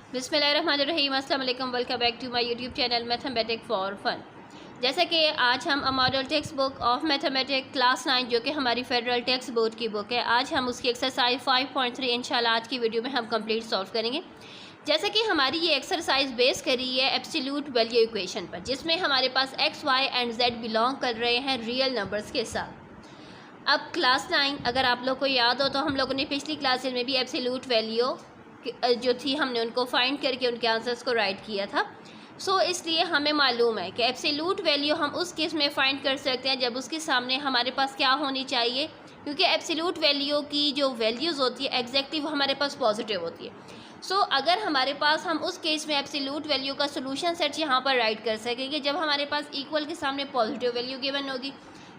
बिस्मिल्लाहिर्रहमानिर्रहीम, अस्सलाम वालेकुम। Welcome back to my YouTube channel mathematic for fun. जैसा कि आज हम model text book of mathematic class 9 जो कि हमारी फेडरल टेक्स्ट बोर्ड की बुक है, आज हम उसकी एक्सरसाइज 5.3 इंशाल्लाह आज की वीडियो में हम कंप्लीट सॉल्व करेंगे। जैसे कि हमारी ये एक्सरसाइज बेस करी है एब्सोल्यूट वैल्यू इक्वेशन पर, जिसमें हमारे पास X Y and Z belong कर रहे हैं रियल नंबर्स के साथ। अब क्लास 9 अगर आप लोग को याद हो तो हम लोगों ने पिछली क्लासेज में भी एब्सोल्यूट वैल्यू जो थी हमने उनको फाइंड करके उनके आंसर्स को राइट किया था। इसलिए हमें मालूम है कि एब्सोल्यूट वैल्यू हम उस केस में फाइंड कर सकते हैं जब उसके सामने हमारे पास क्या होनी चाहिए, क्योंकि एब्सोल्यूट वैल्यू की जो वैल्यूज़ होती है एग्जैक्टली वो हमारे पास पॉजिटिव होती है। अगर हमारे पास हम उस केस में एब्सोल्यूट वैल्यू का सोल्यूशन सेट यहाँ पर राइट कर सकेंगे जब हमारे पास इक्वल के सामने पॉजिटिव वैल्यू गिवन होगी।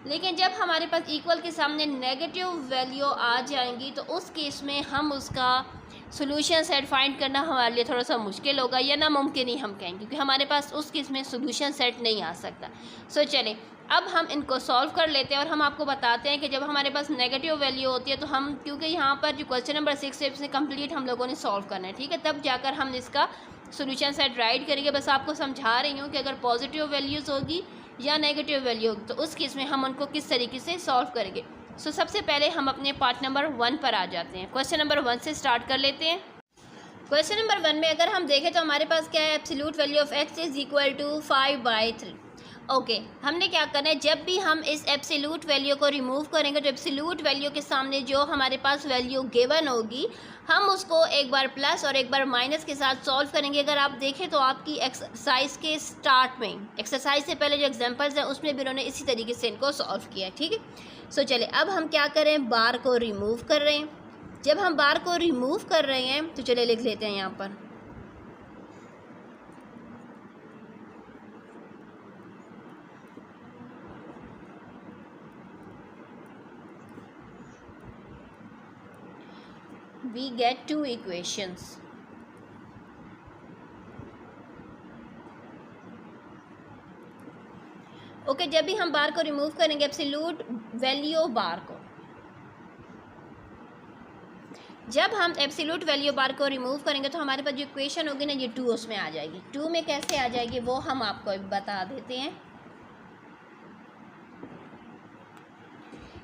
लेकिन जब हमारे पास इक्वल के सामने नेगेटिव वैल्यू आ जाएंगी तो उस केस में हम उसका सोल्यूशन सेट फाइंड करना हमारे लिए थोड़ा सा मुश्किल होगा या नामुमकिन ही हम कहेंगे, क्योंकि हमारे पास उस केस में सोल्यूशन सेट नहीं आ सकता। चलें अब हम इनको सॉल्व कर लेते हैं और हम आपको बताते हैं कि जब हमारे पास नेगेटिव वैल्यू होती है तो हम, क्योंकि यहाँ पर जो क्वेश्चन नंबर 6 है इसे कंप्लीट हम लोगों ने सॉल्व करना है, ठीक है, तब जाकर हम इसका सोल्यूशन सेट राइट करेंगे। बस आपको समझा रही हूँ कि अगर पॉजिटिव वैल्यूज़ होगी या नेगेटिव वैल्यू होगी तो उस केस में हम उनको किस तरीके से सॉल्व करेंगे। सबसे पहले हम अपने पार्ट नंबर 1 पर आ जाते हैं। क्वेश्चन नंबर 1 से स्टार्ट कर लेते हैं। क्वेश्चन नंबर 1 में अगर हम देखें तो हमारे पास क्या है, absolute value of x is equal to 5/3। Okay, हमने क्या करना है, जब भी हम इस एब्सोल्यूट वैल्यू को रिमूव करेंगे तो एब्सोल्यूट वैल्यू के सामने जो हमारे पास वैल्यू गिवन होगी हम उसको एक बार प्लस और एक बार माइनस के साथ सॉल्व करेंगे। अगर आप देखें तो आपकी एक्सरसाइज के स्टार्ट में, एक्सरसाइज से पहले जो एग्जांपल्स हैं उसमें भी उन्होंने इसी तरीके से इनको सॉल्व किया है, ठीक है। चलिए अब हम क्या करें, बार को रिमूव कर रहे हैं। जब हम बार को रिमूव कर रहे हैं तो चलिए लिख लेते हैं यहाँ पर we get two equations। Okay, जब भी हम बार को रिमूव करेंगे एब्सोल्यूट वैल्यू बार को, जब हम एब्सोल्यूट वैल्यू बार को रिमूव करेंगे तो हमारे पास जो इक्वेशन होगी ना ये 2 उसमें आ जाएगी। 2 में कैसे आ जाएगी वो हम आपको बता देते हैं।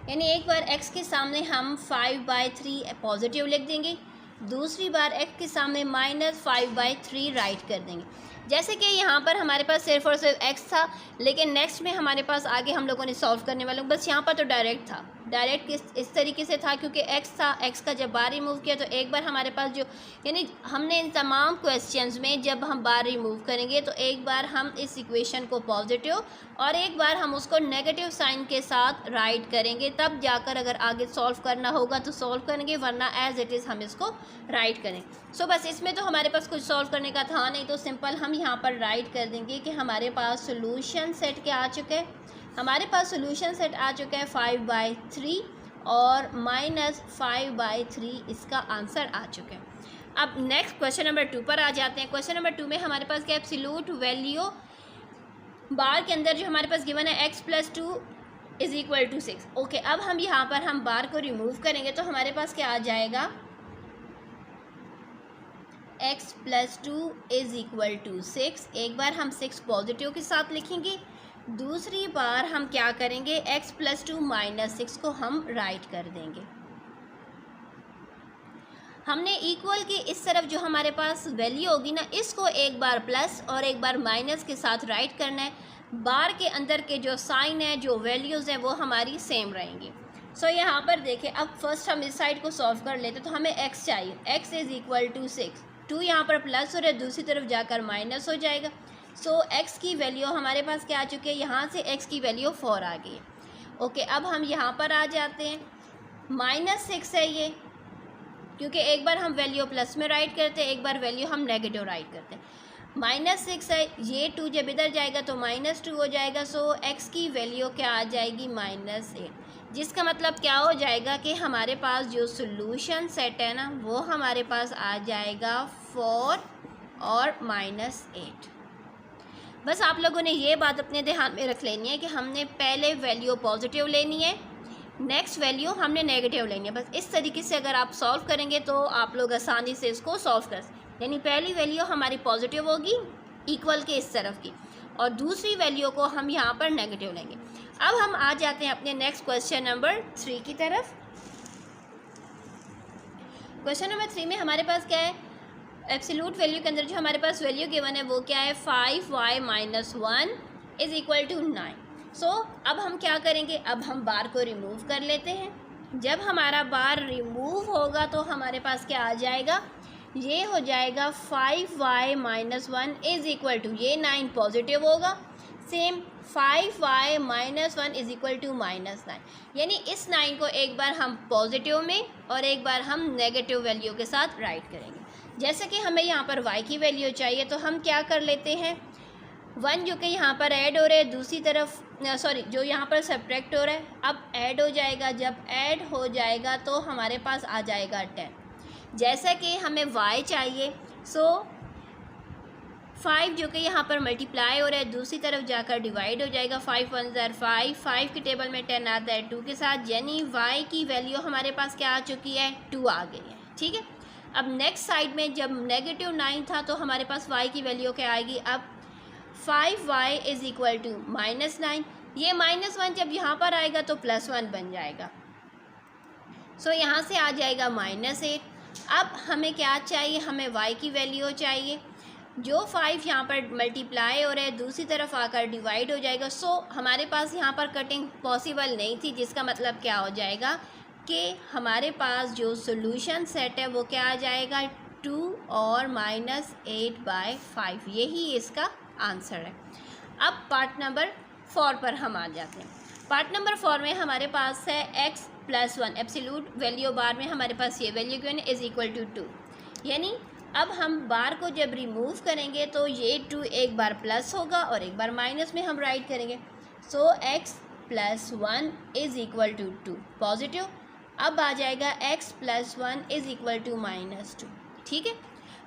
यानी एक बार x के सामने हम 5/3 पॉजिटिव लिख देंगे, दूसरी बार x के सामने -5/3 राइट कर देंगे। जैसे कि यहाँ पर हमारे पास सिर्फ और सिर्फ x था, लेकिन नेक्स्ट में हमारे पास आगे हम लोगों ने सॉल्व करने वाले, बस यहाँ पर तो डायरेक्ट था, डायरेक्ट इस तरीके से था क्योंकि x था, x का जब बार रिमूव किया तो एक बार हमारे पास जो, यानी हमने इन तमाम क्वेश्चंस में जब हम बार रिमूव करेंगे तो एक बार हम इस इक्वेशन को पॉजिटिव और एक बार हम उसको नेगेटिव साइन के साथ राइट करेंगे, तब जाकर अगर आगे सॉल्व करना होगा तो सॉल्व करेंगे, वरना एज इट इज़ हम इसको राइट करें। बस इसमें तो हमारे पास कुछ सॉल्व करने का था नहीं, तो सिंपल हम यहाँ पर राइट कर देंगे कि हमारे पास सोल्यूशन सेट क्या आ चुका है, हमारे पास सोल्यूशन सेट आ चुका है 5/3 और -5/3 इसका आंसर आ चुका है। अब नेक्स्ट क्वेश्चन नंबर 2 पर आ जाते हैं। क्वेश्चन नंबर 2 में हमारे पास क्या, एब्सोल्यूट वैल्यू बार के अंदर जो हमारे पास गिवन है x + 2 is equal to 6। Okay, अब हम यहाँ पर हम बार को रिमूव करेंगे तो हमारे पास क्या आ जाएगा, x + 2 इज़ इक्वल टू 6। एक बार हम 6 पॉजिटिव के साथ लिखेंगे, दूसरी बार हम क्या करेंगे, x + 2 -6 को हम राइट कर देंगे। हमने इक्वल की इस तरफ जो हमारे पास वैल्यू होगी ना, इसको एक बार प्लस और एक बार माइनस के साथ राइट करना है। बार के अंदर के जो साइन है, जो वैल्यूज़ हैं वो हमारी सेम रहेंगी। यहाँ पर देखें, अब फर्स्ट हम इस साइड को सॉल्व कर लेते तो हमें x चाहिए, x इज़ इक्वल टू 6, 2 यहाँ पर प्लस हो रहा है, दूसरी तरफ जाकर माइनस हो जाएगा। x की वैल्यू हमारे पास क्या आ चुकी है, यहाँ से x की वैल्यू 4 आ गई है। ओके, अब हम यहाँ पर आ जाते हैं, -6 है ये, क्योंकि एक बार हम वैल्यू प्लस में राइट करते हैं, एक बार वैल्यू हम नेगेटिव राइट करते हैं। -6 है, ये 2 जब इधर जाएगा तो -2 हो जाएगा। x की वैल्यू क्या आ जाएगी, -8, जिसका मतलब क्या हो जाएगा कि हमारे पास जो सोल्यूशन सेट है ना वो हमारे पास आ जाएगा 4 और -8। बस आप लोगों ने ये बात अपने ध्यान में रख लेनी है कि हमने पहले वैल्यू पॉजिटिव लेनी है, नेक्स्ट वैल्यू हमने नेगेटिव लेनी है। बस इस तरीके से अगर आप सॉल्व करेंगे तो आप लोग आसानी से इसको सॉल्व कर सकते। यानी पहली वैल्यू हमारी पॉजिटिव होगी इक्वल के इस तरफ की, और दूसरी वैल्यू को हम यहाँ पर नेगेटिव लेंगे। अब हम आ जाते हैं अपने नेक्स्ट क्वेश्चन नंबर 3 की तरफ। क्वेश्चन नंबर 3 में हमारे पास क्या है, एब्सोल्यूट वैल्यू के अंदर जो हमारे पास वैल्यू गिवन है वो क्या है, 5y - 1 इज़ इक्वल टू 9। सो अब हम क्या करेंगे, अब हम बार को रिमूव कर लेते हैं। जब हमारा बार रिमूव होगा तो हमारे पास क्या आ जाएगा, ये हो जाएगा 5y - 1 इज़ इक्वल टू, ये 9 पॉजिटिव होगा, same 5y - 1 is equal to -9। यानी इस 9 को एक बार हम पॉजिटिव में और एक बार हम नेगेटिव वैल्यू के साथ राइट करेंगे। जैसे कि हमें यहाँ पर y की वैल्यू चाहिए तो हम क्या कर लेते हैं, 1 जो कि यहाँ पर ऐड हो रहा है, दूसरी तरफ सॉरी जो यहाँ पर सब्ट्रैक्ट हो रहा है, अब ऐड हो जाएगा। जब ऐड हो जाएगा तो हमारे पास आ जाएगा 10। जैसा कि हमें y चाहिए, सो 5 जो कि यहाँ पर मल्टीप्लाई हो रहा है दूसरी तरफ जाकर डिवाइड हो जाएगा। 5 1 ज़र 5, 5 की टेबल में 10 आता है 2 के साथ, यानी y की वैल्यू हमारे पास क्या आ चुकी है, 2 आ गई है। ठीक है, अब नेक्स्ट साइड में जब नेगेटिव 9 था तो हमारे पास y की वैल्यू क्या आएगी, अब 5y इज़ इक्वल टू -9। ये -1 जब यहाँ पर आएगा तो +1 बन जाएगा। सो यहाँ से आ जाएगा -8। अब हमें क्या चाहिए, हमें y की वैल्यू चाहिए। जो 5 यहाँ पर मल्टीप्लाई हो रहा है दूसरी तरफ आकर डिवाइड हो जाएगा। सो हमारे पास यहाँ पर कटिंग पॉसिबल नहीं थी, जिसका मतलब क्या हो जाएगा कि हमारे पास जो सोल्यूशन सेट है वो क्या आ जाएगा, 2 और -8/5, यही इसका आंसर है। अब पार्ट नंबर 4 पर हम आ जाते हैं। पार्ट नंबर 4 में हमारे पास है x + 1, एब्सोल्यूट वैल्यू बार में हमारे पास ये वैल्यू क्यों है, इज़ इक्वल टू 2। यानी अब हम बार को जब रिमूव करेंगे तो ये 2 एक बार प्लस होगा और एक बार माइनस में हम राइट करेंगे। सो x + 1 is equal to 2 positive. अब आ जाएगा x + 1 इज़ इक्वल टू -2। ठीक है,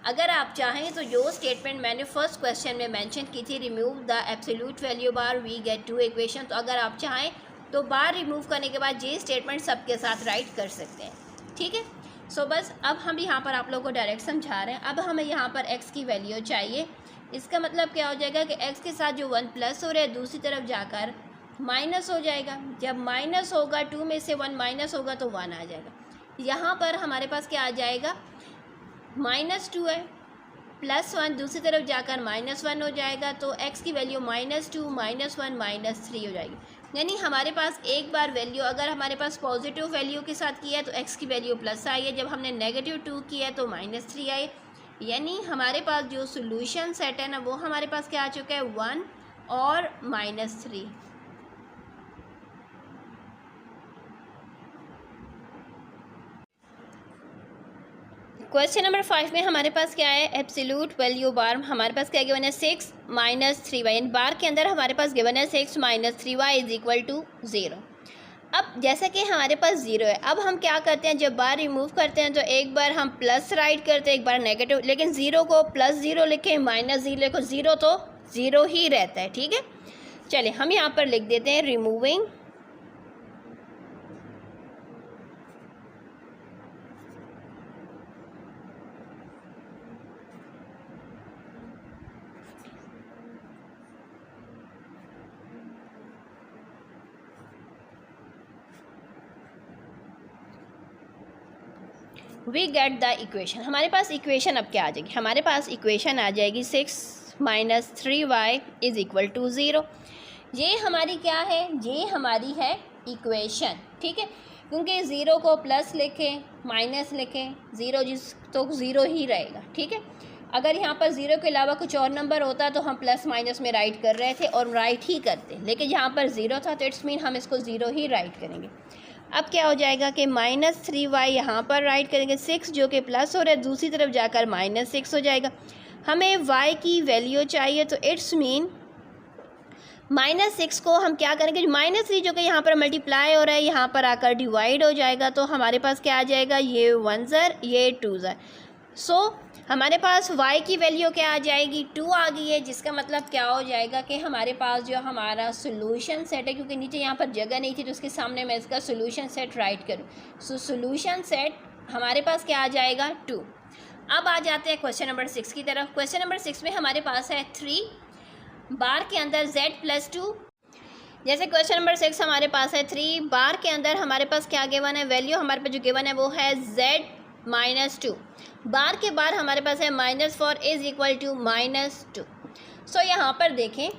अगर आप चाहें तो जो स्टेटमेंट मैंने फर्स्ट क्वेश्चन में मेंशन की थी, remove the absolute value bar we get 2 equation, तो अगर आप चाहें तो बार रिमूव करने के बाद ये स्टेटमेंट सबके साथ राइट कर सकते हैं। ठीक है, सो बस अब हम यहाँ पर आप लोगों को डायरेक्ट समझा रहे हैं। अब हमें यहाँ पर x की वैल्यू चाहिए। इसका मतलब क्या हो जाएगा कि x के साथ जो 1 प्लस हो रहा है दूसरी तरफ जाकर माइनस हो जाएगा। जब माइनस होगा 2 में से 1 माइनस होगा तो 1 आ जाएगा। यहाँ पर हमारे पास क्या आ जाएगा, -2 है, +1 दूसरी तरफ जाकर -1 हो जाएगा, तो x की वैल्यू -2 -1 -3 हो जाएगी। यानी हमारे पास एक बार वैल्यू अगर हमारे पास पॉजिटिव वैल्यू के साथ किया है तो x की वैल्यू प्लस आई है, जब हमने -2 किया है तो -3 आई। यानी हमारे पास जो सोल्यूशन सेट है ना वो हमारे पास क्या आ चुका है, 1 और -3। क्वेश्चन नंबर 5 में हमारे पास क्या है, एब्सोल्यूट वैल्यू बार हमारे पास क्या गिवन है, 6 - 3y। यानी बार के अंदर हमारे पास गिवन है 6 - 3y इज़ इक्वल टू 0। अब जैसा कि हमारे पास 0 है, अब हम क्या करते हैं, जब बार रिमूव करते हैं तो एक बार हम प्लस राइट करते हैं, एक बार नेगेटिव, लेकिन 0 को +0 लिखें -0 लिखो, 0 तो 0 ही रहता है। ठीक है, चलिए हम यहाँ पर लिख देते हैं removing we get the equation. हमारे पास इक्वेशन अब क्या आ जाएगी, हमारे पास इक्वेशन आ जाएगी 6 - 3y इज़ इक्वल टू 0। ये हमारी क्या है, ये हमारी है इक्वेशन। ठीक है, क्योंकि 0 को प्लस लिखें माइनस लिखें, 0 जिस तो 0 ही रहेगा। ठीक है, अगर यहाँ पर 0 के अलावा कुछ और नंबर होता तो हम प्लस माइनस में राइट कर रहे थे और राइट ही करते, लेकिन यहाँ पर 0 था तो इट्स मीन हम इसको 0 ही राइट करेंगे। अब क्या हो जाएगा कि -3y यहाँ पर राइट करेंगे, 6 जो कि प्लस हो रहा है दूसरी तरफ जाकर -6 हो जाएगा। हमें y की वैल्यू चाहिए तो इट्स मीन -6 को हम क्या करेंगे, -3 जो कि यहाँ पर मल्टीप्लाई हो रहा है यहाँ पर आकर डिवाइड हो जाएगा, तो हमारे पास क्या आ जाएगा, ये 1 ज़र ये 2 ज़र। सो हमारे पास y की वैल्यू क्या आ जाएगी, 2 आ गई है, जिसका मतलब क्या हो जाएगा कि हमारे पास जो हमारा सोल्यूशन सेट है, क्योंकि नीचे यहाँ पर जगह नहीं थी तो उसके सामने मैं इसका सोल्यूशन सेट राइट करूँ। सो सोल्यूशन सेट हमारे पास क्या आ जाएगा, 2। अब आ जाते हैं क्वेश्चन नंबर 6 की तरफ। क्वेश्चन नंबर 6 में हमारे पास है 3 बार के अंदर z+2। जैसे क्वेश्चन नंबर 6 हमारे पास है 3 बार के अंदर हमारे पास क्या गिवन है, वैल्यू हमारे पास जो गिवन है वो है z-2। बार के बार हमारे पास है -4 इज़ इक्वल टू -2। सो यहाँ पर देखें,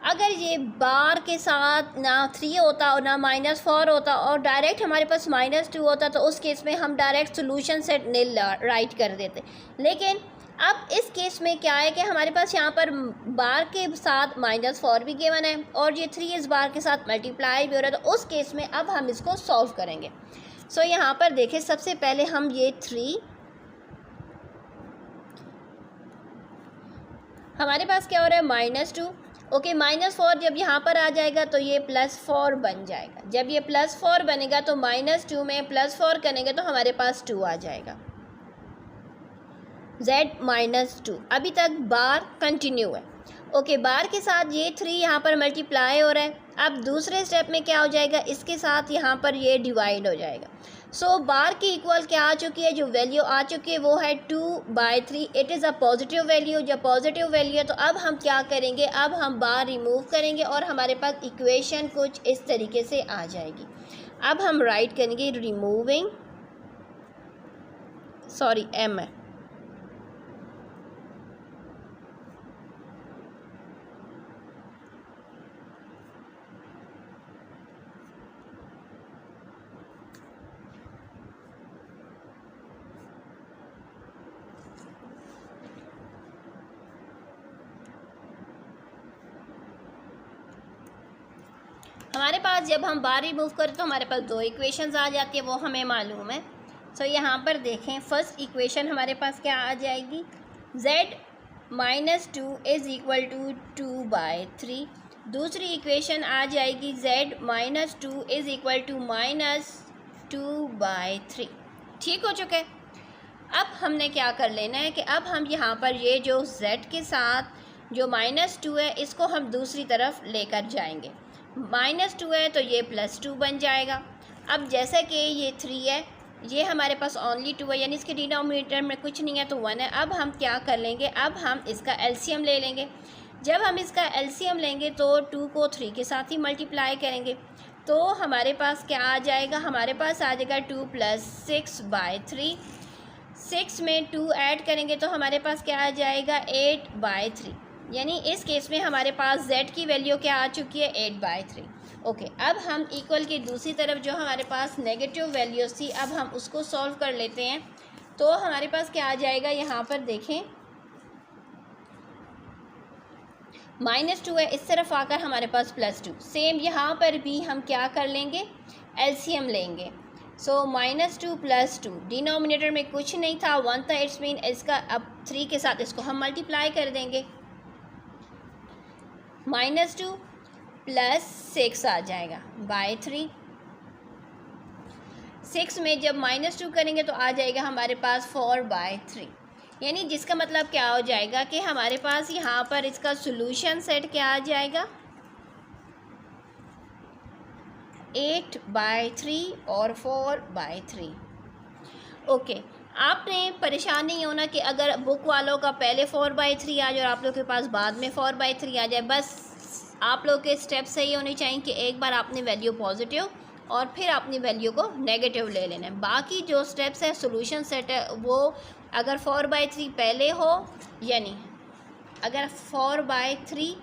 अगर ये बार के साथ ना 3 होता और ना -4 होता और डायरेक्ट हमारे पास -2 होता तो उस केस में हम डायरेक्ट सोल्यूशन सेट निल राइट कर देते। लेकिन अब इस केस में क्या है कि हमारे पास यहाँ पर बार के साथ -4 भी गिवन है और ये 3 इस बार के साथ मल्टीप्लाई भी हो रहा है, तो उस केस में अब हम इसको सॉल्व करेंगे। सो यहाँ पर देखें, सबसे पहले हम ये 3 हमारे पास क्या हो रहा है -2। ओके, -4 जब यहाँ पर आ जाएगा तो ये +4 बन जाएगा। जब ये +4 बनेगा तो -2 में +4 करेंगे तो हमारे पास 2 आ जाएगा, z-2। अभी तक बार कंटिन्यू है। ओके, बार के साथ ये 3 यहाँ पर मल्टीप्लाई हो रहा है। अब दूसरे स्टेप में क्या हो जाएगा, इसके साथ यहाँ पर ये डिवाइड हो जाएगा। सो बार की इक्वल क्या आ चुकी है, जो वैल्यू आ चुकी है वो है 2/3। It is a positive value. जब पॉजिटिव वैल्यू है तो अब हम क्या करेंगे, अब हम बार रिमूव करेंगे और हमारे पास इक्वेशन कुछ इस तरीके से आ जाएगी। अब हम राइट करेंगे रिमूविंग, सॉरी m है, हमारे पास जब हम बार रिमूव करें तो हमारे पास 2 इक्वेशंस आ जाती है, वो हमें मालूम है। सो यहाँ पर देखें, फर्स्ट इक्वेशन हमारे पास क्या आ जाएगी, z-2 इज़ इक्वल टू 2/3। दूसरी इक्वेशन आ जाएगी z-2 इज़ इक्वल टू -2/3। ठीक हो चुके। अब हमने क्या कर लेना है कि अब हम यहाँ पर ये जो z के साथ जो -2 है इसको हम दूसरी तरफ लेकर जाएंगे। -2 है तो ये +2 बन जाएगा। अब जैसे कि ये 3 है, ये हमारे पास ओनली 2 है, यानी इसके डिनोमिनेटर में कुछ नहीं है तो 1 है। अब हम क्या कर लेंगे, अब हम इसका एलसीएम ले लेंगे। जब हम इसका एलसीएम लेंगे तो 2 को 3 के साथ ही मल्टीप्लाई करेंगे तो हमारे पास क्या आ जाएगा, हमारे पास आ जाएगा 2 + 6/3। 6 में 2 ऐड करेंगे तो हमारे पास क्या आ जाएगा, 8/3। यानी इस केस में हमारे पास z की वैल्यू क्या आ चुकी है, 8/3। ओके, अब हम इक्वल की दूसरी तरफ जो हमारे पास नेगेटिव वैल्यूज़ थी अब हम उसको सॉल्व कर लेते हैं। तो हमारे पास क्या आ जाएगा, यहाँ पर देखें -2 है, इस तरफ आकर हमारे पास +2। सेम यहाँ पर भी हम क्या कर लेंगे, एलसीएम लेंगे। सो -2 + 2, डिनोमिनेटर में कुछ नहीं था, 1 था, इट्स मीन इसका अब 3 के साथ इसको हम मल्टीप्लाई कर देंगे। -2 + 6 आ जाएगा /3। 6 में जब -2 करेंगे तो आ जाएगा हमारे पास 4/3। यानी जिसका मतलब क्या हो जाएगा कि हमारे पास यहाँ पर इसका सॉल्यूशन सेट क्या आ जाएगा, 8/3 और 4/3। ओके, आपने परेशान नहीं होना कि अगर बुक वालों का पहले 4/3 आ जाए और आप लोग के पास बाद में 4/3 आ जाए। बस आप लोग के स्टेप सही होने चाहिए कि एक बार आपने वैल्यू पॉजिटिव और फिर अपनी वैल्यू को नेगेटिव ले लेना है। बाकी जो स्टेप्स है सॉल्यूशन सेट है वो अगर 4/3 पहले हो, यानी अगर 4/3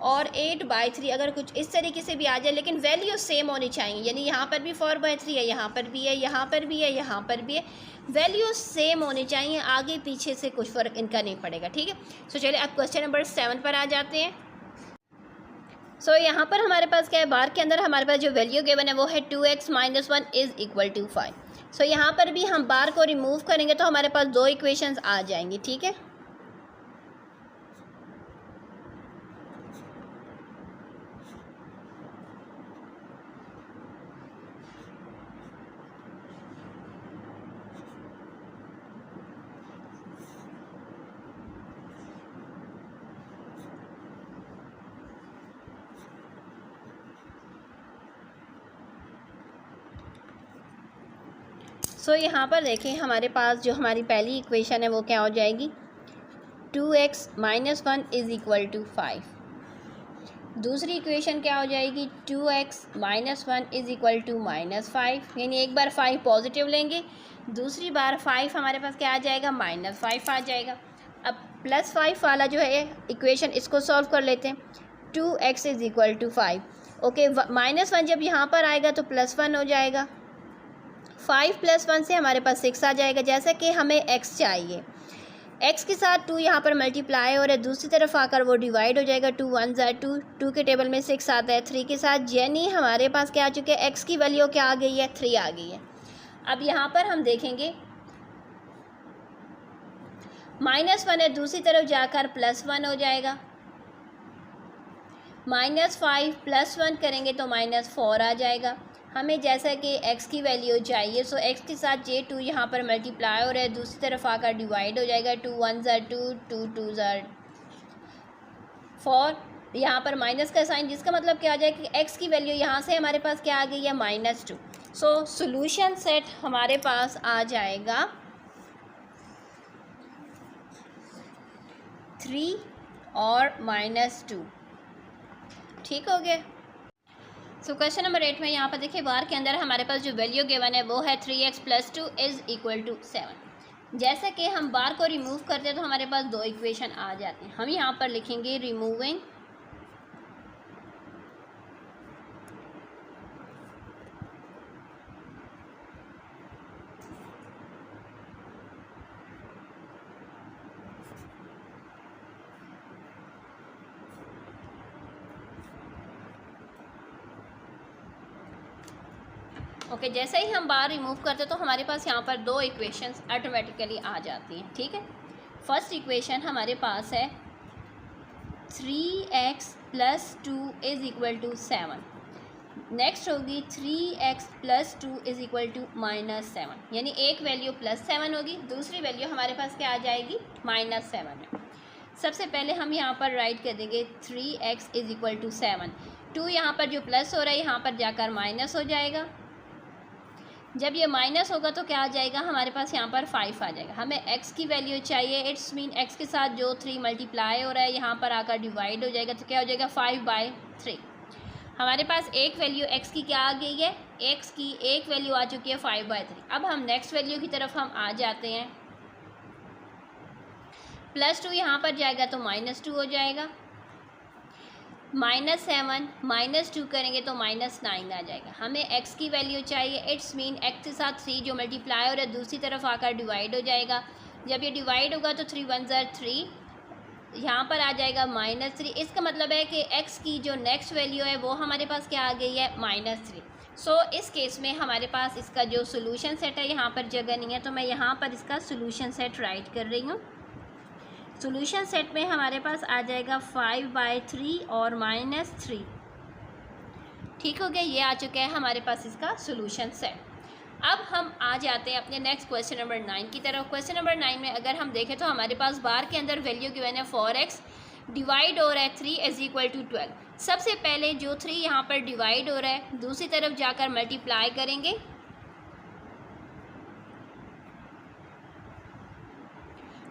और 8/3 अगर कुछ इस तरीके से भी आ जाए लेकिन वैल्यू सेम होनी चाहिए, यानी यहाँ पर भी 4/3 है, यहाँ पर भी है, यहाँ पर भी है, यहाँ पर भी है, वैल्यू सेम होनी चाहिए, आगे पीछे से कुछ फ़र्क इनका नहीं पड़ेगा। ठीक है। सो चलिए अब क्वेश्चन नंबर 7 पर आ जाते हैं। सो यहाँ पर हमारे पास क्या है, बार के अंदर हमारे पास जो वैल्यू गिवन है वो है 2x - 1 इज़ इक्वल टू 5। सो यहाँ पर भी हम बार को रिमूव करेंगे तो हमारे पास 2 इक्वेशंस आ जाएंगी। ठीक है। सो यहाँ पर देखें हमारे पास जो हमारी पहली इक्वेशन है वो क्या हो जाएगी, 2x - 1 इज़ इक्वल टू 5। दूसरी इक्वेशन क्या हो जाएगी, 2x - 1 इज़ इक्वल टू -5, यानी एक बार 5 पॉजिटिव लेंगे, दूसरी बार 5 हमारे पास क्या आ जाएगा, -5 आ जाएगा। अब +5 वाला जो है इक्वेशन, इसको सॉल्व कर लेते हैं। 2x is equal to 5, okay, -1 जब यहाँ पर आएगा तो +1 हो जाएगा। 5 + 1 से हमारे पास 6 आ जाएगा। जैसा कि हमें x चाहिए, x के साथ 2 यहाँ पर मल्टीप्लाई और दूसरी तरफ आकर वो डिवाइड हो जाएगा। 2 1 ज़ा 2, 2 के टेबल में 6 आता है 3 के साथ, यानी हमारे पास क्या आ चुके हैं, x की वैल्यू क्या आ गई है, 3 आ गई है। अब यहाँ पर हम देखेंगे -1 है, दूसरी तरफ जाकर +1 हो जाएगा। -5 + 1 करेंगे तो -4 आ जाएगा। हमें जैसा कि x की वैल्यू चाहिए, सो x के साथ J2 यहाँ पर मल्टीप्लाई हो रहा है, दूसरी तरफ आकर डिवाइड हो जाएगा। 2 1 ज़ा 2, 2 2 ज़ा 4, यहाँ पर माइनस का साइन, जिसका मतलब क्या आ जाएगा कि x की वैल्यू यहाँ से हमारे पास क्या आ गई है, -2। सो सोल्यूशन सेट हमारे पास आ जाएगा 3 और -2। ठीक हो गया। सो क्वेश्चन नंबर 8 में यहाँ पर देखिए बार के अंदर हमारे पास जो वैल्यू गिवन है वो है 3x + 2 इज़ इक्वल टू 7। जैसे कि हम बार को रिमूव करते हैं तो हमारे पास 2 इक्वेशन आ जाती हैं। हम यहाँ पर लिखेंगे रिमूविंग ओके, जैसे ही हम बार रिमूव करते हैं तो हमारे पास यहाँ पर 2 इक्वेशंस ऑटोमेटिकली आ जाती हैं। ठीक है, फर्स्ट इक्वेशन हमारे पास है 3x + 2 is equal to 7। Next होगी 3x + 2 इज़ इक्वल टू -7, यानी एक वैल्यू +7 होगी, दूसरी वैल्यू हमारे पास क्या आ जाएगी, -7 है। सबसे पहले हम यहाँ पर राइट कर देंगे 3x इज़ इक्वल टू 7। 2 यहाँ पर जो प्लस हो रहा है यहाँ पर जाकर माइनस हो जाएगा। जब ये माइनस होगा तो क्या आ जाएगा, हमारे पास यहाँ पर 5 आ जाएगा। हमें x की वैल्यू चाहिए, इट्स मीन x के साथ जो 3 मल्टीप्लाई हो रहा है यहाँ पर आकर डिवाइड हो जाएगा, तो क्या हो जाएगा 5/3। हमारे पास एक वैल्यू x की क्या आ गई है, x की एक वैल्यू आ चुकी है 5/3। अब हम नेक्स्ट वैल्यू की तरफ हम आ जाते हैं। +2 यहाँ पर जाएगा तो -2 हो जाएगा। -7 -2 करेंगे तो -9 आ जाएगा। हमें x की वैल्यू चाहिए, इट्स मीन x के साथ 3 जो मल्टीप्लाई और दूसरी तरफ आकर डिवाइड हो जाएगा। जब ये डिवाइड होगा तो 3 1 ज़ा 3, यहाँ पर आ जाएगा -3। इसका मतलब है कि x की जो नेक्स्ट वैल्यू है वो हमारे पास क्या आ गई है, -3। सो इस केस में हमारे पास इसका जो सोल्यूशन सेट है यहाँ पर जगह नहीं है, तो मैं यहाँ पर इसका सोल्यूशन सेट राइट कर रही हूँ। सोल्यूशन सेट में हमारे पास आ जाएगा 5/3 और -3। ठीक हो गया, ये आ चुका है हमारे पास इसका सोल्यूशन सेट। अब हम आ जाते हैं अपने नेक्स्ट क्वेश्चन नंबर 9 की तरफ। क्वेश्चन नंबर 9 में अगर हम देखें तो हमारे पास बार के अंदर वैल्यू गिवन है 4x, डिवाइड हो रहा है 3 इज़ इक्वल टू 12। सबसे पहले जो 3 यहाँ पर डिवाइड हो रहा है दूसरी तरफ जाकर मल्टीप्लाई करेंगे।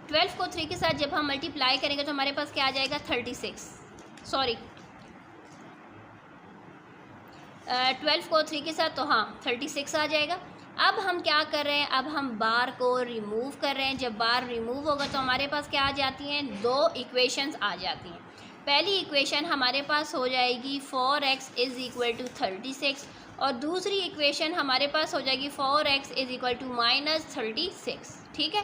12 को 3 के साथ जब हम मल्टीप्लाई करेंगे तो हमारे पास क्या आ जाएगा, 36। सॉरी, 12 को 3 के साथ तो हाँ 36 आ जाएगा। अब हम क्या कर रहे हैं, अब हम बार को रिमूव कर रहे हैं। जब बार रिमूव होगा तो हमारे पास क्या आ जाती हैं, 2 इक्वेशंस आ जाती हैं। पहली इक्वेशन हमारे पास हो जाएगी 4x इज़ इक्वल टू 36 और दूसरी इक्वेशन हमारे पास हो जाएगी 4x इज़ इक्वल टू -36। ठीक है,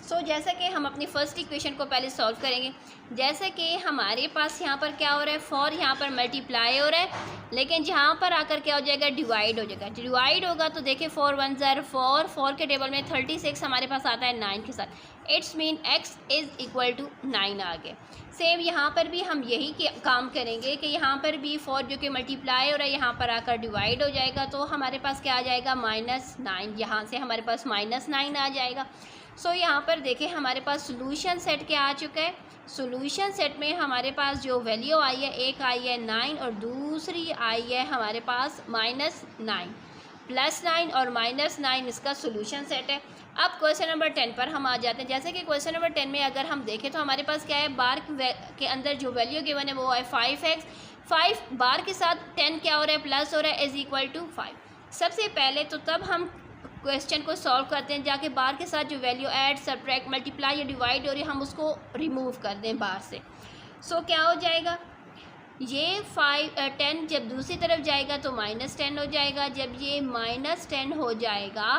सो जैसा कि हम अपनी फर्स्ट इक्वेशन को पहले सॉल्व करेंगे। जैसे कि हमारे पास यहाँ पर क्या हो रहा है, 4 यहाँ पर मल्टीप्लाई हो रहा है, लेकिन जहाँ पर आकर क्या हो जाएगा, डिवाइड हो जाएगा। डिवाइड होगा तो देखिए 4 1 ज़ा 4, 4 के टेबल में 36 हमारे पास आता है 9 के साथ। It's mean x is equal to 9 आ गए। सेम यहाँ पर भी हम यही काम करेंगे कि यहाँ पर भी 4 जो कि मल्टीप्लाई हो रहा है यहाँ पर आकर डिवाइड हो जाएगा, तो हमारे पास क्या आ जाएगा, -9। यहाँ से हमारे पास -9 आ जाएगा। सो यहाँ पर देखें हमारे पास सोल्यूशन सेट क्या आ चुका है। सोल्यूशन सेट में हमारे पास जो वैल्यू आई है, एक आई है 9 और दूसरी आई है हमारे पास -9। +9 और -9 इसका सोल्यूशन सेट है। अब क्वेश्चन नंबर 10 पर हम आ जाते हैं। जैसे कि क्वेश्चन नंबर 10 में अगर हम देखें तो हमारे पास क्या है, बार के अंदर जो वैल्यू गिवन है वो है 5x। 5 बार के साथ 10 क्या हो रहा है, प्लस हो रहा है, =5। सबसे पहले तो तब हम क्वेश्चन को सॉल्व करते हैं जाके बार के साथ जो वैल्यू ऐड, सब्ट्रैक्ट, मल्टीप्लाई या डिवाइड हो रही है हम उसको रिमूव कर दें बार से। सो क्या हो जाएगा, ये 10 जब दूसरी तरफ जाएगा तो -10 हो जाएगा। जब ये -10 हो जाएगा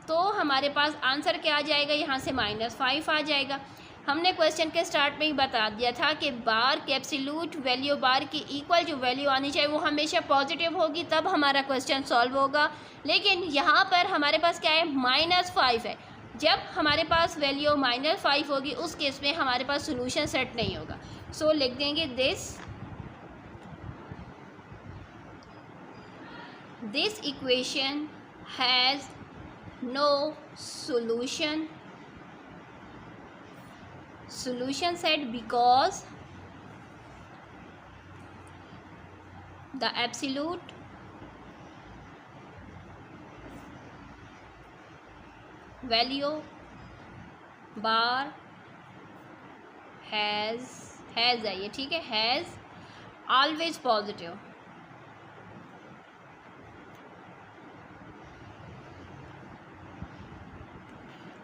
तो हमारे पास आंसर क्या आ जाएगा, यहाँ से -5 आ जाएगा। हमने क्वेश्चन के स्टार्ट में ही बता दिया था कि बार के एब्सोल्यूट वैल्यू बार की इक्वल जो वैल्यू आनी चाहिए वो हमेशा पॉजिटिव होगी, तब हमारा क्वेश्चन सॉल्व होगा। लेकिन यहाँ पर हमारे पास क्या है, -5 है। जब हमारे पास वैल्यू -5 होगी उस केस में हमारे पास सोल्यूशन सेट नहीं होगा। सो लिख देंगे this equation has no solution set because the absolute value bar has है ये, ठीक है, has always positive।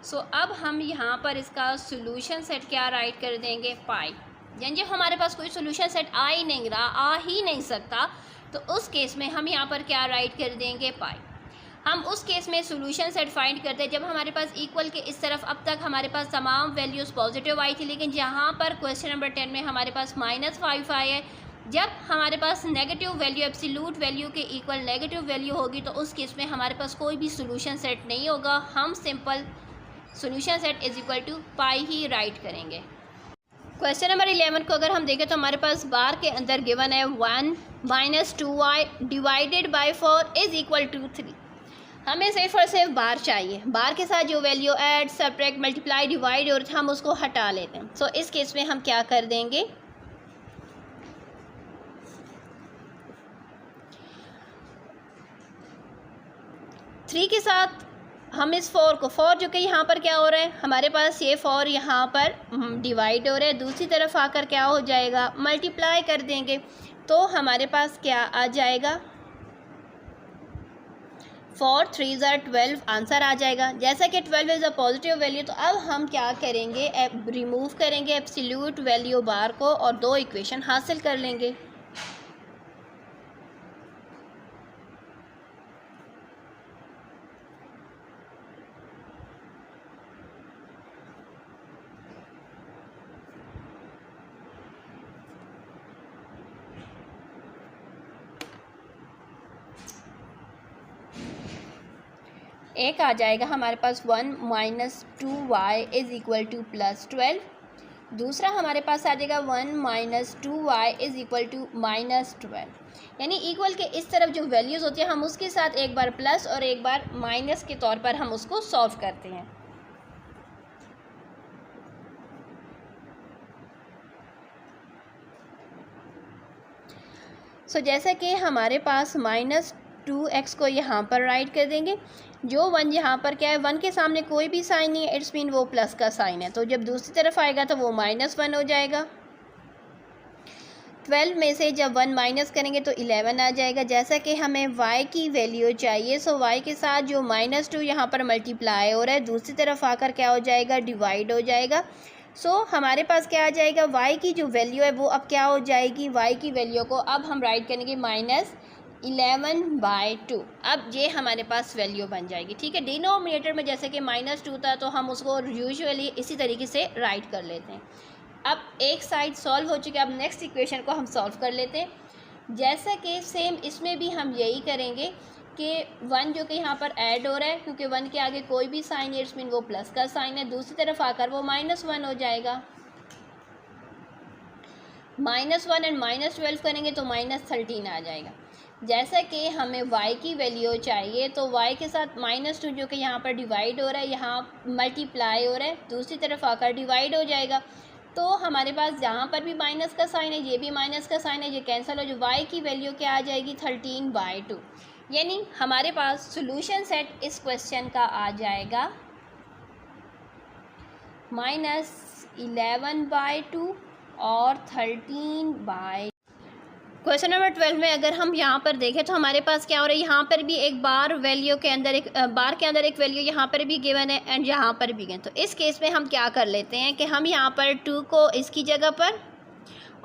सो अब हम यहाँ पर इसका सोल्यूशन सेट क्या राइट कर देंगे, पाई। यानी जब हमारे पास कोई सोल्यूशन सेट आ ही नहीं सकता तो उस केस में हम यहाँ पर क्या राइट कर देंगे, पाई। हम उस केस में सोल्यूशन सेट फाइंड करते हैं जब हमारे पास इक्वल के इस तरफ अब तक हमारे पास तमाम वैल्यूज़ पॉजिटिव आई थी, लेकिन जहाँ पर क्वेश्चन नंबर 10 में हमारे पास -5 आया है। जब हमारे पास नेगेटिव वैल्यू एब्सोल्यूट वैल्यू के इक्वल नेगेटिव वैल्यू होगी तो उस केस में हमारे पास कोई भी सोल्यूशन सेट नहीं होगा, हम सिंपल सोल्यूशन सेट पाई ही राइट करेंगे। क्वेश्चन नंबर 11 को अगर हम देखें तो हमारे पास बार के अंदर गिवन है 1 - 2y डिवाइडेड बाई 4 = 3। हमें सिर्फ और सिर्फ बार चाहिए। बार के साथ जो value add, subtract, multiply, divide और हम उसको हटा लेते हैं। सो इस केस में हम क्या कर देंगे, थ्री के साथ हम इस 4 को, 4 जो कि यहाँ पर क्या हो रहा है, हमारे पास ये 4 यहाँ पर डिवाइड हो रहा है, दूसरी तरफ आकर क्या हो जाएगा, मल्टीप्लाई कर देंगे तो हमारे पास क्या आ जाएगा, 4 3 12 आंसर आ जाएगा। जैसा कि 12 इज़ अ पॉजिटिव वैल्यू तो अब हम क्या करेंगे, रिमूव करेंगे एब्सोल्यूट वैल्यू बार को और 2 इक्वेशन हासिल कर लेंगे। एक आ जाएगा हमारे पास 1 - 2y = +12। दूसरा हमारे पास आ जाएगा 1 - 2y = -12। यानी इक्वल के इस तरफ जो वैल्यूज़ होती है हम उसके साथ एक बार प्लस और एक बार माइनस के तौर पर हम उसको सॉल्व करते हैं। सो जैसा कि हमारे पास -2x को यहाँ पर राइट कर देंगे, जो 1 यहाँ पर क्या है, 1 के सामने कोई भी साइन नहीं है, इट्स मीन वो प्लस का साइन है, तो जब दूसरी तरफ आएगा तो वो -1 हो जाएगा। 12 में से जब 1 माइनस करेंगे तो 11 आ जाएगा। जैसा कि हमें y की वैल्यू चाहिए, सो y के साथ जो -2 यहाँ पर मल्टीप्लाई हो रहा है दूसरी तरफ आकर क्या हो जाएगा, डिवाइड हो जाएगा। सो हमारे पास क्या आ जाएगा, y की जो वैल्यू है वो अब क्या हो जाएगी, y की वैल्यू को अब हम राइट करेंगे -11/2। अब ये हमारे पास वैल्यू बन जाएगी, ठीक है। डिनोमिनेटर में जैसे कि -2 था तो हम उसको यूजुअली इसी तरीके से राइट कर लेते हैं। अब एक साइड सॉल्व हो चुकी है, अब नेक्स्ट इक्वेशन को हम सॉल्व कर लेते हैं। जैसा कि सेम इसमें भी हम यही करेंगे कि 1 जो कि यहाँ पर ऐड हो रहा है, क्योंकि 1 के आगे कोई भी साइन है, इट्स मीन वो प्लस का साइन है, दूसरी तरफ आकर वो -1 हो जाएगा। -1 एंड -12 करेंगे तो -13 आ जाएगा। जैसा कि हमें y की वैल्यू चाहिए तो y के साथ -2 जो कि यहाँ पर डिवाइड हो रहा है, यहाँ मल्टीप्लाई हो रहा है, दूसरी तरफ आकर डिवाइड हो जाएगा। तो हमारे पास जहाँ पर भी माइनस का साइन है, ये भी माइनस का साइन है, ये कैंसिल हो, जो y की वैल्यू क्या आ जाएगी 13/2। यानी हमारे पास सॉल्यूशन सेट इस क्वेश्चन का आ जाएगा -11/2 और 13/। क्वेश्चन नंबर 12 में अगर हम यहाँ पर देखें तो हमारे पास क्या हो रहा है, यहाँ पर भी एक बार वैल्यू के अंदर एक बार के अंदर एक वैल्यू यहाँ पर भी गिवन है एंड यहाँ पर भी गिवन। तो इस केस में हम क्या कर लेते हैं कि हम यहाँ पर 2 को इसकी जगह पर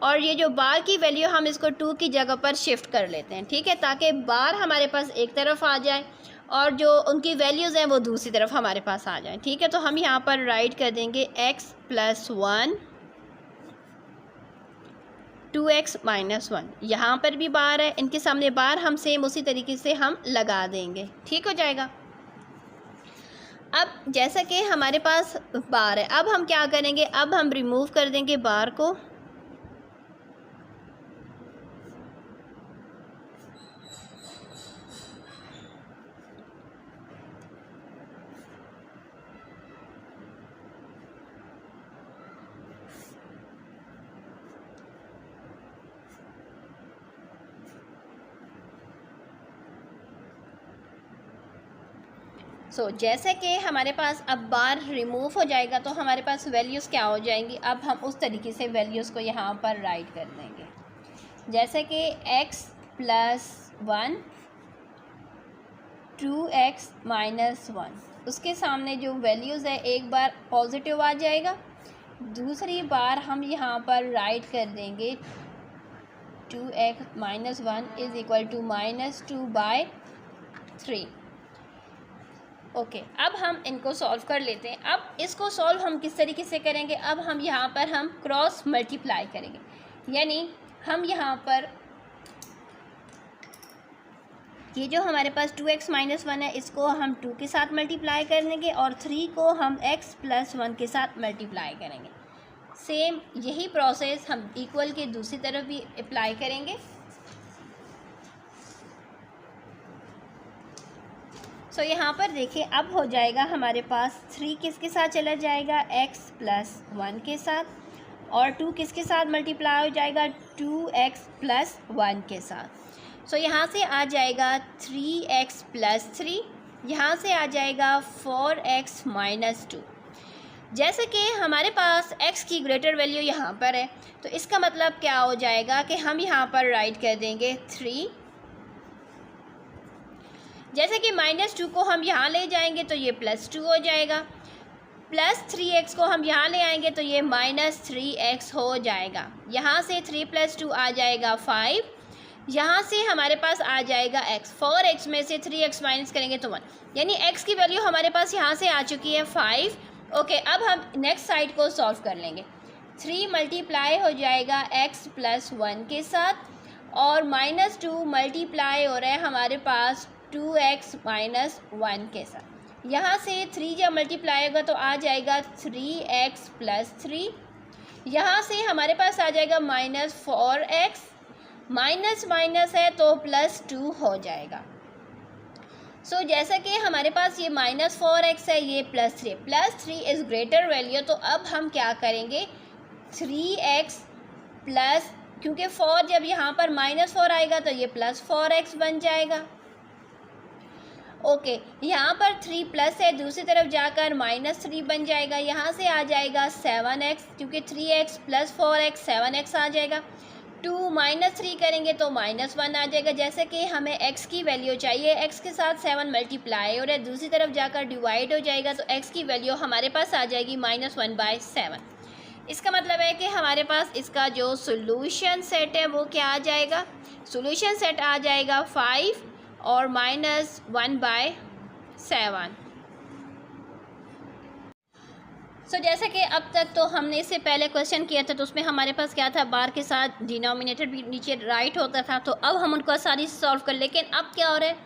और ये जो बार की वैल्यू हम इसको 2 की जगह पर शिफ्ट कर लेते हैं, ठीक है, ताकि बार हमारे पास एक तरफ आ जाए और जो उनकी वैल्यूज़ हैं वो दूसरी तरफ हमारे पास आ जाए, ठीक है। तो हम यहाँ पर राइट कर देंगे x+1 2x - 1। यहाँ पर भी बार है, इनके सामने बार हम सेम उसी तरीके से हम लगा देंगे, ठीक हो जाएगा। अब जैसा कि हमारे पास बार है, अब हम क्या करेंगे, अब हम रिमूव कर देंगे बार को। जैसे कि हमारे पास अब बार रिमूव हो जाएगा तो हमारे पास वैल्यूज़ क्या हो जाएंगी, अब हम उस तरीके से वैल्यूज़ को यहाँ पर राइट कर देंगे। जैसे कि x+1 2x - 1, उसके सामने जो वैल्यूज़ है एक बार पॉजिटिव आ जाएगा, दूसरी बार हम यहाँ पर राइट कर देंगे 2x - 1 = -2/3। ओके, अब हम इनको सॉल्व कर लेते हैं। अब इसको सॉल्व हम किस तरीके से करेंगे, अब हम यहाँ पर हम क्रॉस मल्टीप्लाई करेंगे, यानी हम यहाँ पर ये जो हमारे पास 2x - 1 है इसको हम 2 के साथ मल्टीप्लाई कर देंगे और 3 को हम x+1 के साथ मल्टीप्लाई करेंगे। सेम यही प्रोसेस हम इक्वल के दूसरी तरफ भी अप्लाई करेंगे। यहाँ पर देखिए अब हो जाएगा हमारे पास 3 किसके साथ चला जाएगा, x+1 के साथ, और 2 किसके साथ मल्टीप्लाई हो जाएगा, 2x+1 के साथ। यहाँ से आ जाएगा 3x+3, यहाँ से आ जाएगा 4x - 2। जैसे कि हमारे पास x की ग्रेटर वैल्यू यहाँ पर है तो इसका मतलब क्या हो जाएगा कि हम यहाँ पर राइट कर देंगे 3। जैसे कि -2 को हम यहाँ ले जाएंगे तो ये +2 हो जाएगा, +3x को हम यहाँ ले आएंगे तो ये -3x हो जाएगा। यहाँ से 3 + 2 आ जाएगा 5, यहाँ से हमारे पास आ जाएगा x, 4x में से 3x माइनस करेंगे तो 1, यानी x की वैल्यू हमारे पास यहाँ से आ चुकी है 5। ओके, अब हम नेक्स्ट साइड को सॉल्व कर लेंगे। 3 मल्टीप्लाई हो जाएगा x+1 के साथ और -2 मल्टीप्लाई हो रहा है हमारे पास 2x - 1 के साथ। यहाँ से 3 जब मल्टीप्लाई होगा तो आ जाएगा 3x+3, यहाँ से हमारे पास आ जाएगा -4x, माइनस माइनस है तो +2 हो जाएगा। जैसा कि हमारे पास ये -4x है, ये +3 इज़ ग्रेटर वैल्यू, तो अब हम क्या करेंगे 3x प्लस, क्योंकि 4 जब यहाँ पर -4 आएगा तो ये +4x बन जाएगा। ओके, यहाँ पर 3 प्लस है, दूसरी तरफ जाकर -3 बन जाएगा, यहाँ से आ जाएगा 7x, क्योंकि 3x + 4x 7x आ जाएगा। 2 - 3 करेंगे तो -1 आ जाएगा। जैसे कि हमें x की वैल्यू चाहिए, x के साथ 7 मल्टीप्लाई और दूसरी तरफ जाकर डिवाइड हो जाएगा तो x की वैल्यू हमारे पास आ जाएगी -1/7। इसका मतलब है कि हमारे पास इसका जो सोल्यूशन सेट है वो क्या आ जाएगा, सोल्यूशन सेट आ जाएगा 5 और -1/7। जैसे कि अब तक तो हमने इससे पहले क्वेश्चन किया था तो उसमें हमारे पास क्या था, बार के साथ डिनोमिनेटर भी नीचे राइट होता था, तो अब हम उनको आसानी से सॉल्व कर। लेकिन अब क्या हो रहा है,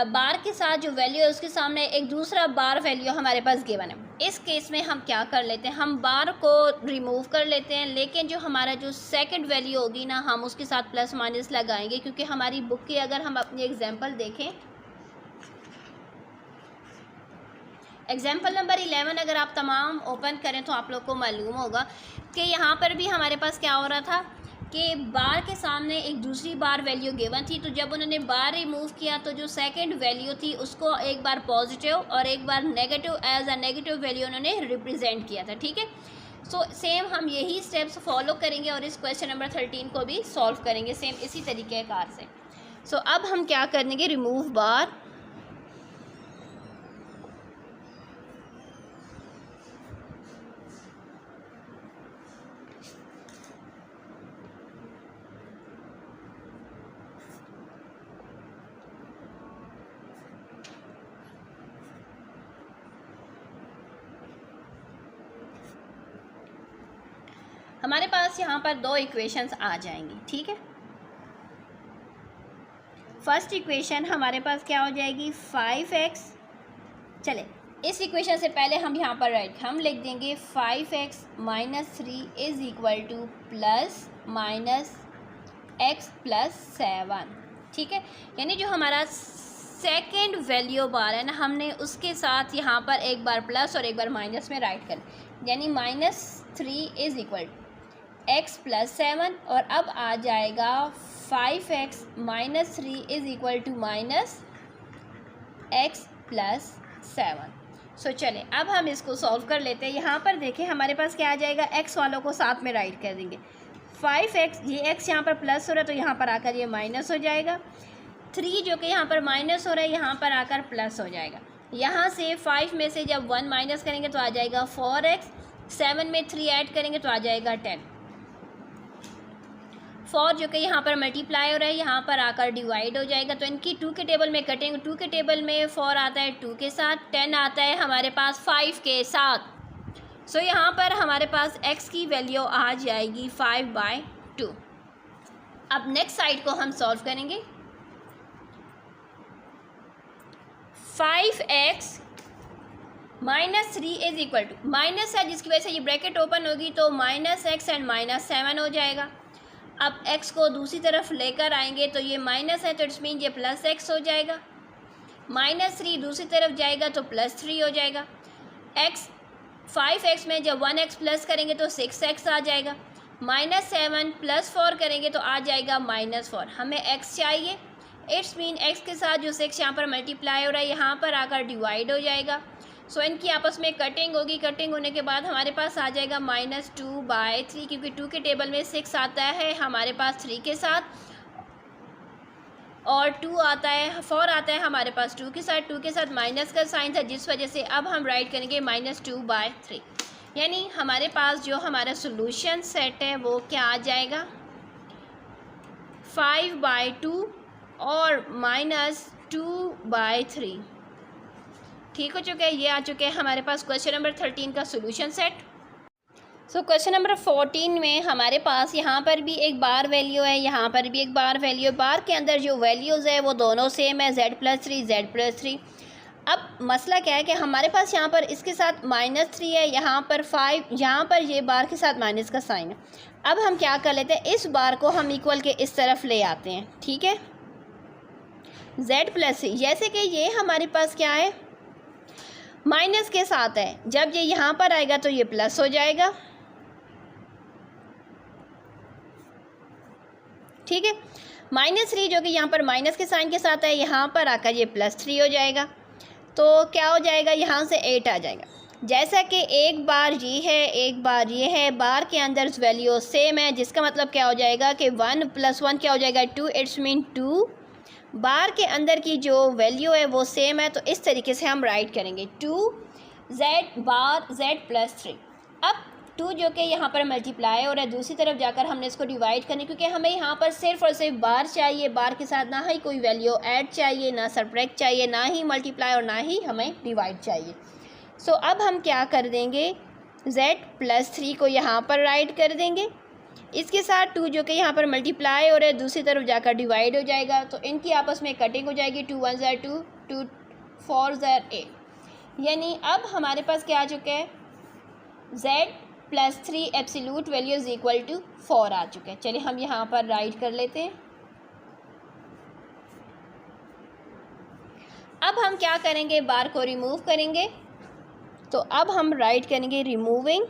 बार के साथ जो वैल्यू है उसके सामने एक दूसरा बार वैल्यू हमारे पास गिवन है। इस केस में हम क्या कर लेते हैं, हम बार को रिमूव कर लेते हैं, लेकिन जो हमारा जो सेकंड वैल्यू होगी ना, हम उसके साथ प्लस माइनस लगाएंगे, क्योंकि हमारी बुक की अगर हम अपनी एग्जांपल देखें, एग्जाम्पल नंबर 11 अगर आप तमाम ओपन करें तो आप लोग को मालूम होगा कि यहाँ पर भी हमारे पास क्या हो रहा था, कि बार के सामने एक दूसरी बार वैल्यू गिवन थी, तो जब उन्होंने बार रिमूव किया तो जो सेकंड वैल्यू थी उसको एक बार पॉजिटिव और एक बार negative as a negative value उन्होंने रिप्रेजेंट किया था। ठीक है, सो सेम हम यही स्टेप्स फॉलो करेंगे और इस क्वेश्चन नंबर 13 को भी सॉल्व करेंगे सेम इसी तरीके कार से। सो अब हम क्या करेंगे, रिमूव बार, हमारे पास यहाँ पर दो इक्वेशंस आ जाएंगी। ठीक है, फर्स्ट इक्वेशन हमारे पास क्या हो जाएगी 5x, चले इस इक्वेशन से पहले हम यहाँ पर हम लिख देंगे 5x - 3 is equal two plus minus x plus 7। ठीक है, यानी जो हमारा सेकेंड वैल्यू बार है ना, हमने उसके साथ यहाँ पर एक बार प्लस और एक बार माइनस में राइट कर, यानी -3 is equal to x plus 7 और अब आ जाएगा 5x - 3 is equal to minus x plus 7। सो चलें अब हम इसको सॉल्व कर लेते हैं। यहाँ पर देखें हमारे पास क्या आ जाएगा, x वालों को साथ में राइट कर देंगे। 5x, ये x यहाँ पर प्लस हो रहा है तो यहाँ पर आकर ये माइनस हो जाएगा। 3 जो कि यहाँ पर माइनस हो रहा है यहाँ पर आकर प्लस हो जाएगा। यहाँ से 5 में से जब 1 माइनस करेंगे तो आ जाएगा 4x, 7 में 3 ऐड करेंगे तो आ जाएगा 10। 4 जो कि यहाँ पर मल्टीप्लाई हो रहा है यहाँ पर आकर डिवाइड हो जाएगा, तो इनकी 2 के टेबल में कटेंगे। 2 के टेबल में 4 आता है 2 के साथ, 10 आता है हमारे पास 5 के साथ। सो यहाँ पर हमारे पास x की वैल्यू आ जाएगी 5/2। अब नेक्स्ट साइड को हम सॉल्व करेंगे। 5x - 3 is equal to, minus है जिसकी वजह से ये ब्रैकेट ओपन होगी तो -x एंड -7 हो जाएगा। अब x को दूसरी तरफ लेकर आएंगे तो ये माइनस है तो इट्स मीन ये प्लस x हो जाएगा। -3 दूसरी तरफ जाएगा तो +3 हो जाएगा। 5x में जब 1x प्लस करेंगे तो 6x आ जाएगा। -7 + 4 करेंगे तो आ जाएगा -4। हमें x चाहिए, इट्स मीन x के साथ जो 6 यहाँ पर मल्टीप्लाई हो रहा है यहाँ पर आकर डिवाइड हो जाएगा। सो इनकी आपस में कटिंग होगी, कटिंग होने के बाद हमारे पास आ जाएगा -2/3, क्योंकि 2 के टेबल में 6 आता है हमारे पास 3 के साथ और 2 आता है 4 आता है हमारे पास 2 के साथ। 2 के साथ माइनस का साइन था जिस वजह से अब हम राइट करेंगे -2/3, यानी हमारे पास जो हमारा सोल्यूशन सेट है वो क्या आ जाएगा 5/2 और -2/3। ठीक हो चुका है, ये आ चुके हैं हमारे पास क्वेश्चन नंबर 13 का solution set. So question number 14 में हमारे पास यहाँ पर भी एक बार वैल्यू है, यहाँ पर भी एक बार वैल्यू है। बार के अंदर जो वैल्यूज़ है वो दोनों सेम है, z+3 z+3। अब मसला क्या है कि हमारे पास यहाँ पर इसके साथ -3 है, यहाँ पर 5, यहाँ पर ये बार के साथ माइनस का साइन है। अब हम क्या कर लेते हैं, इस बार को हम इक्वल के इस तरफ ले आते हैं। ठीक है, z+3, जैसे कि ये हमारे पास क्या है माइनस के साथ है, जब ये यहाँ पर आएगा तो ये प्लस हो जाएगा। ठीक है, -3 जो कि यहाँ पर माइनस के साइन के साथ है यहाँ पर आकर ये +3 हो जाएगा। तो क्या हो जाएगा, यहाँ से 8 आ जाएगा। जैसा कि एक बार ये है एक बार ये है, बार के अंदर वैल्यू सेम है, जिसका मतलब क्या हो जाएगा कि 1 + 1 क्या हो जाएगा 2, इट्स मीन 2। बार के अंदर की जो वैल्यू है वो सेम है, तो इस तरीके से हम राइट करेंगे 2z+3। अब 2 जो कि यहाँ पर मल्टीप्लाई हो रहा है दूसरी तरफ जाकर हमने इसको डिवाइड करनी, क्योंकि हमें यहाँ पर सिर्फ और सिर्फ बार चाहिए। बार के साथ ना ही कोई वैल्यू ऐड चाहिए, ना सब्ट्रैक्ट चाहिए, ना ही मल्टीप्लाई और ना ही हमें डिवाइड चाहिए। सो अब हम क्या कर देंगे, z+3 को यहाँ पर राइट कर देंगे, इसके साथ 2 जो कि यहाँ पर मल्टीप्लाई हो रहा है दूसरी तरफ जाकर डिवाइड हो जाएगा, तो इनकी आपस में कटिंग हो जाएगी। 2 1 ज़ा 2, 2 4 ज़ा 8, यानी अब हमारे पास क्या आ चुका है z+3 absolute value is equal to 4 आ चुका है। चलिए हम यहाँ पर राइट कर लेते हैं। अब हम क्या करेंगे, बार को रिमूव करेंगे, तो अब हम राइट करेंगे रिमूविंग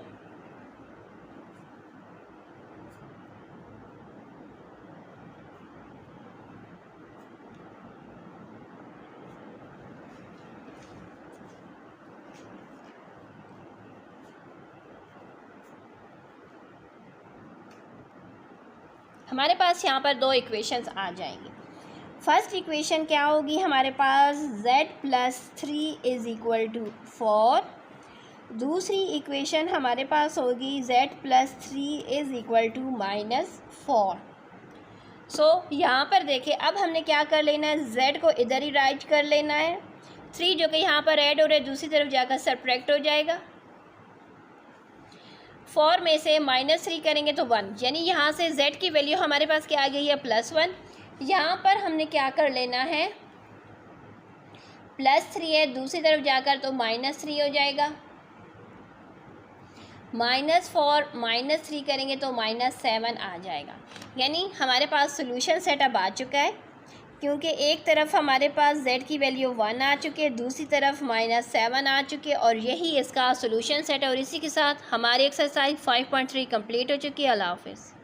हमारे पास यहाँ पर दो इक्वेशंस आ जाएंगी। फर्स्ट इक्वेशन क्या होगी हमारे पास, z+3 इज़ इक्वल टू 4। दूसरी इक्वेशन हमारे पास होगी z+3 इज़ इक्वल टू -4। सो यहाँ पर देखिए, अब हमने क्या कर लेना है, z को इधर ही राइट कर लेना है। 3 जो कि यहाँ पर ऐड हो रहा है दूसरी तरफ जाकर सब्ट्रैक्ट हो जाएगा। 4 में से -3 करेंगे तो 1, यानी यहाँ से z की वैल्यू हमारे पास क्या आ गई है, +1। यहाँ पर हमने क्या कर लेना है, +3 है, दूसरी तरफ जाकर तो -3 हो जाएगा। -4 -3 करेंगे तो -7 आ जाएगा। यानी हमारे पास सोल्यूशन सेट अब आ चुका है, क्योंकि एक तरफ हमारे पास z की वैल्यू 1 आ चुकी है, दूसरी तरफ -7 आ चुकी है, और यही इसका सोल्यूशन सेट है। और इसी के साथ हमारी एक्सरसाइज 5.3 कंप्लीट हो चुकी है। अल्लाह हाफिज़।